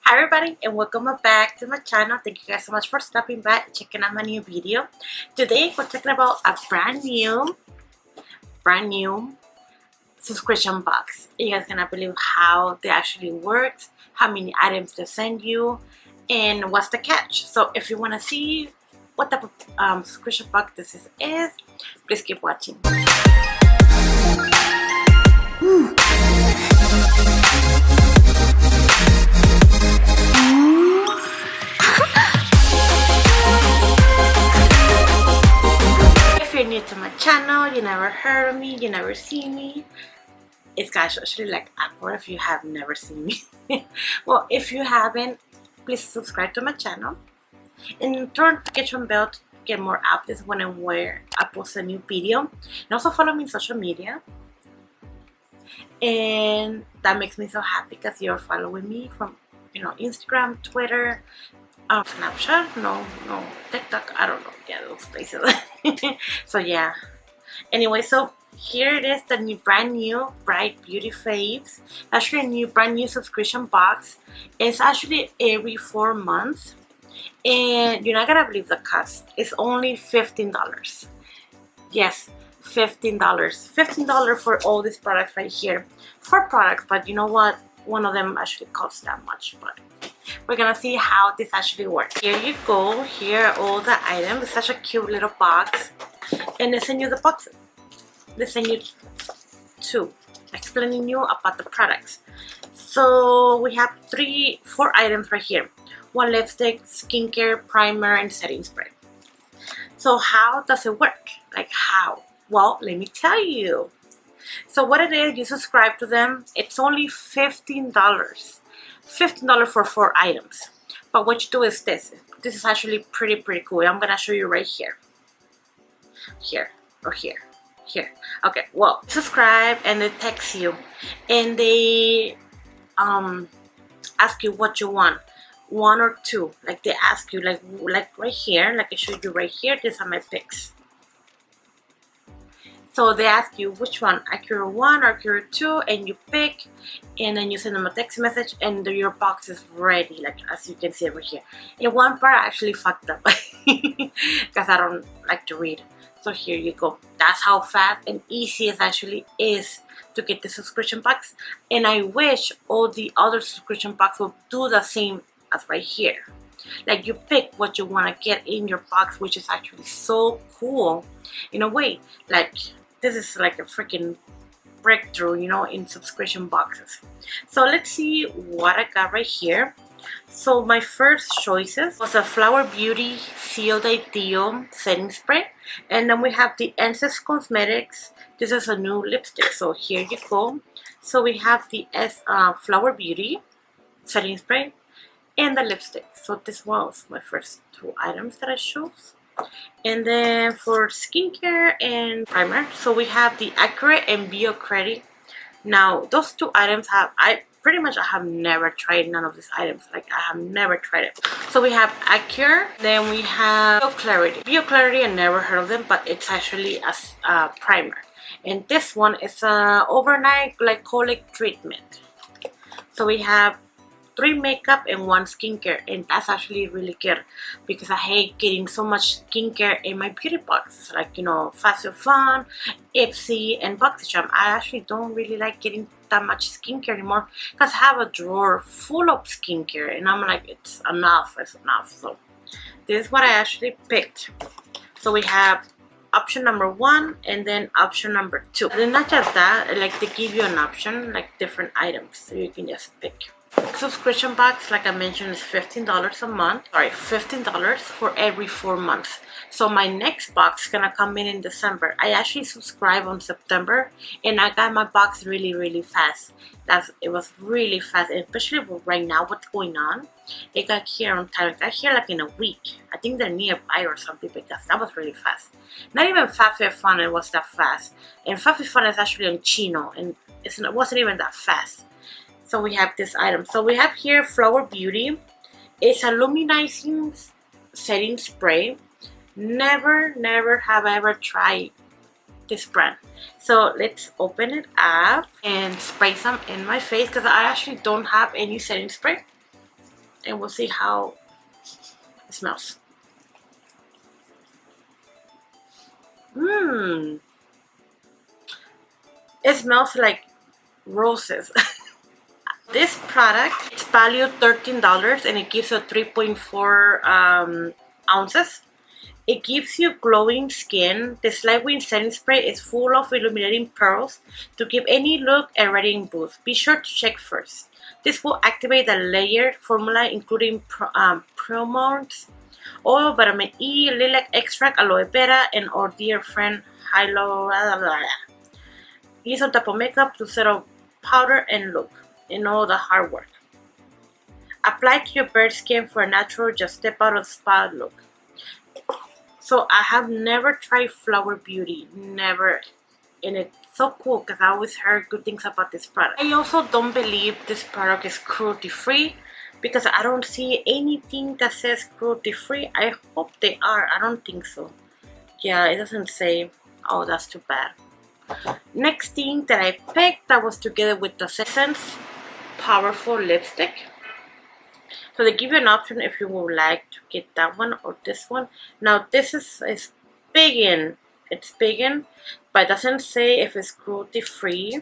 Hi everybody and welcome back to my channel. Thank you guys so much for stopping by and checking out my new video. Today we're talking about a brand new subscription box. You guys cannot believe how they actually works, how many items they send you, and what's the catch. So if you want to see what type of subscription box this is, please keep watching. If you're new to my channel, you never heard of me, you never see me, it's actually like awkward if you have never seen me. Well, if you haven't, please subscribe to my channel and turn notification bell to get more updates whenever I post a new video. And also follow me on social media. And that makes me so happy because you're following me from Instagram, Twitter, Snapchat, no, TikTok, I don't know, yeah, those places. So yeah, anyway, so here it is, the brand new Bright Beauty Faves. Actually a new brand new subscription box. It's actually every 4 months and you're not gonna believe the cost. It's only $15. Yes, $15 for all these products right here. 4 products, but you know what, one of them actually costs that much, but we're gonna see how this actually works. Here you go. Here are all the items. It's such a cute little box, and they send you the boxes. They send you 2 explaining you about the products. So we have 4 items right here. 1 lipstick, skincare, primer, and setting spray. So how does it work? Like how? Well, let me tell you. So what it is, you subscribe to them. It's only $15. $15 for 4 items. But what you do is this. This is actually pretty cool. I'm gonna show you right here. Here or here. Okay, well, subscribe and they text you and they ask you what you want. 1 or 2. Like they ask you like right here, like I showed you right here, these are my picks. So they ask you which one, Accurate 1 or Accurate 2, and you pick, and then you send them a text message, and your box is ready, like as you can see over here. And one part I actually fucked up because I don't like to read. So here you go. That's how fast and easy it actually is to get the subscription box. And I wish all the other subscription box would do the same as right here. Like you pick what you want to get in your box, which is actually so cool in a way. Like this is like a freaking breakthrough, in subscription boxes. So let's see what I got right here. So my first choices was a Flower Beauty Sealed Ideal Setting Spray, and then we have the Aniise Cosmetics. This is a new lipstick. So here you go. So we have the Flower Beauty Setting Spray and the lipstick. So this was my first 2 items that I chose. And then for skincare and primer, so we have the Accurate and Bio Credit. Now those 2 items I have never tried none of these items. Like I have never tried it. So we have Accurate, then we have Bio Clarity. I never heard of them, but it's actually a primer. And this one is a overnight glycolic treatment. So we have 3 makeup and 1 skincare, and that's actually really good because I hate getting so much skincare in my beauty box, like Fabfitfun, Ipsy, and boxycharm. I actually don't really like getting that much skincare anymore because I have a drawer full of skincare, and I'm like, it's enough. So this is what I actually picked. So we have option number 1 and then option number 2. And not just that, like they give you an option, like different items, so you can just pick. Subscription box, like I mentioned, is $15 a month. Sorry, $15 for every 4 months. So my next box is gonna come in December. I actually subscribed on September, and I got my box really fast. It was really fast, and especially right now, what's going on. It got here on time. It got here like in a week. I think they're nearby or something because that was really fast. Not even Fabfitfun it was that fast. And Fabfitfun is actually on Chino, and it wasn't even that fast. So we have this item. So we have here Flower Beauty. It's a luminizing setting spray. Never have I ever tried this brand. So let's open it up and spray some in my face because I actually don't have any setting spray. and we'll see how it smells. It smells like roses. This product is valued $13 and it gives you 3.4 ounces. It gives you glowing skin. The Lightweight setting spray is full of illuminating pearls to give any look a radiant boost. Be sure to check first. This will activate the layered formula including promords, oil, vitamin E, lilac extract, aloe vera, and our dear friend hyaluronic. Use on top of makeup to set up powder and look, and all the hard work. Apply to your bare skin for a natural just step out of spa look. So I have never tried Flower Beauty, never, and it's so cool because I always heard good things about this product. I also don't believe this product is cruelty free because I don't see anything that says cruelty free. I hope they are. I don't think so. Yeah, it doesn't say. Oh, that's too bad. Next thing that I picked that was together with the Essence Powerful Lipstick. So they give you an option if you would like to get that one or this one. Now this is vegan. It's vegan, but it doesn't say if it's cruelty free.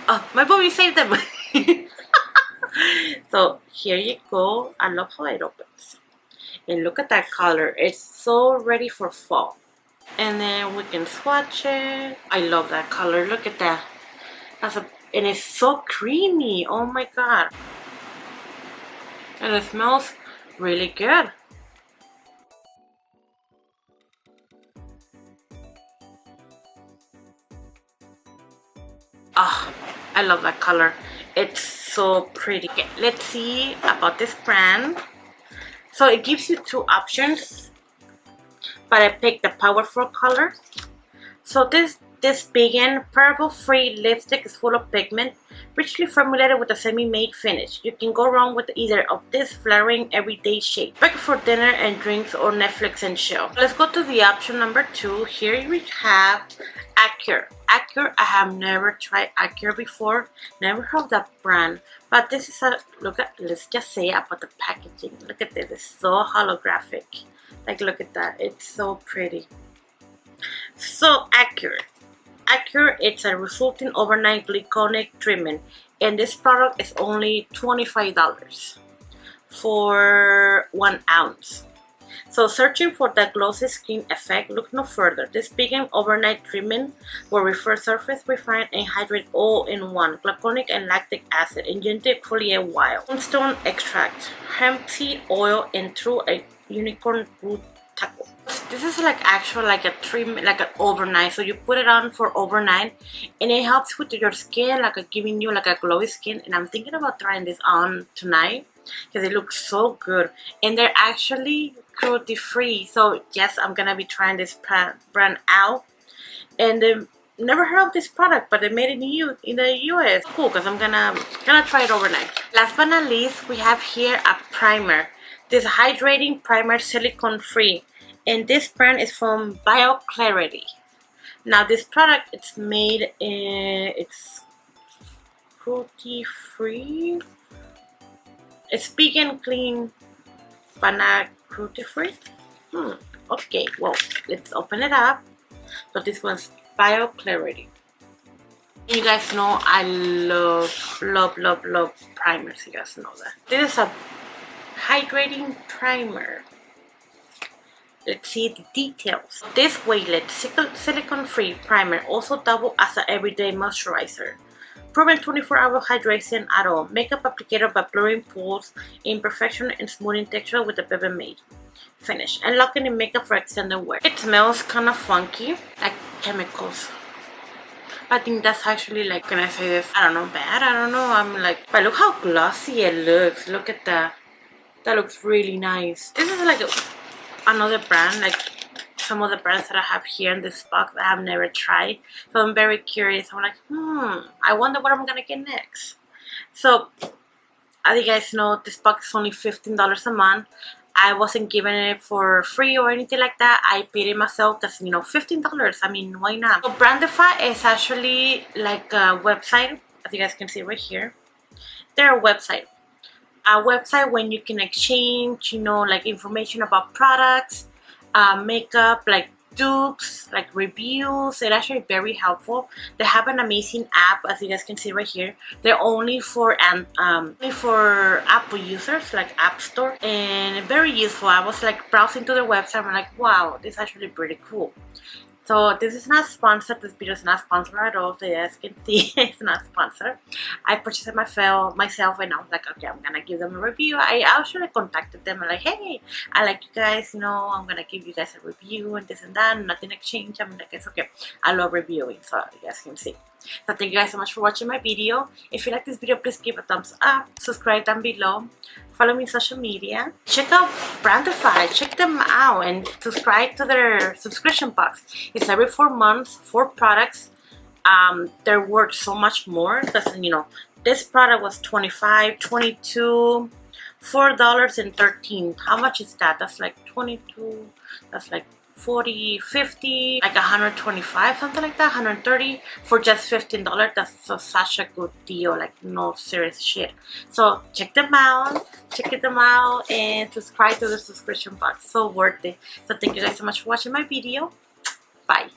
Oh, my baby saved them. So here you go. I love how it opens. And look at that color. It's so ready for fall. And then we can swatch it. I love that color. Look at that. And it's so creamy. Oh my god. And it smells really good. Oh, I love that color. It's so pretty. Okay, let's see about this brand. So it gives you two options, but I picked the Powerful color. So this vegan parabol-free lipstick is full of pigment, richly formulated with a semi-matte finish. You can go wrong with either of this flattering everyday shade. Perfect for dinner and drinks or Netflix and chill. Let's go to the option number 2. Here we have Acure. Acure, I have never tried Acure before. Never heard of that brand. But this is a look at. Let's just say about the packaging. Look at this. It's so holographic. Like look at that. It's so pretty. So Acure. Acure, it's a resulting overnight glycolic treatment, and this product is only $25 for 1 ounce. So searching for that glossy skin effect, look no further. This vegan overnight treatment will refresh surface, refine, and hydrate all in one. Glycolic and lactic acid, and gently exfoliate wild moonstone extract, hemp seed oil, and through a unicorn root taco. This is like actual like a treatment, like an overnight. So you put it on for overnight, and it helps with your skin, like giving you like a glowy skin. And I'm thinking about trying this on tonight because it looks so good, and they're actually cruelty free. So yes, I'm gonna be trying this brand out, and never heard of this product, but they made it in the US. Cool, because I'm gonna try it overnight. Last but not least, we have here a primer. This hydrating primer, silicone free, and this brand is from BioClarity. Now this product, it's made in, it's cruelty free. It's vegan, clean, but not cruelty free. Okay, well, let's open it up. So this one's BioClarity. You guys know I love primers. You guys know that. This is a hydrating primer. Let's see the details. This weightless silicone-free primer also doubles as an everyday moisturizer. Proven 24-hour hydration at all. Makeup applicator by blurring pools, imperfection and smoothing texture with a Peppermint finish. And locking in makeup for extended wear. It smells kind of funky, like chemicals. I think that's actually like, can I say this? I don't know, bad. I don't know. I'm like, but look how glossy it looks. Look at that. That looks really nice. This is like another brand, like some of the brands that I have here in this box that I have never tried. So I'm very curious. I'm like, I wonder what I'm gonna get next. So as you guys know, this box is only $15 a month. I wasn't giving it for free or anything like that. I paid it myself. That's, you know, $15. I mean, why not? So Brandefy is actually like a website, as you guys can see right here. They're a website. a website when you can exchange, you know, like information about products, makeup, like dupes, like reviews. It's actually very helpful. They have an amazing app, as you guys can see right here. They're only for Apple users, like App Store, and very useful. I was like browsing to their website. I'm like, wow, this is actually pretty cool. So this is not sponsored. This video is not sponsored at all. So you guys can see it's not sponsored. I purchased it myself, and I was like, okay, I'm gonna give them a review. I actually contacted them and like, hey, I like you guys. You know, I'm gonna give you guys a review and this and that. Nothing exchange. I'm like, it's okay. I love reviewing, so you guys can see. So thank you guys so much for watching my video. If you like this video, please give a thumbs up. Subscribe down below. Follow me on social media. Check out Brandefy. Check them out and subscribe to their subscription box. It's every 4 months, 4 products. They're worth so much more because, you know, this product was $25, $22, $4.13. How much is that? That's like 22. That's like 40, 50, like 125, something like that, 130 for just $15. That's such a good deal, like no serious shit. So check them out, and subscribe to the subscription box. So worth it. So thank you guys so much for watching my video. Bye.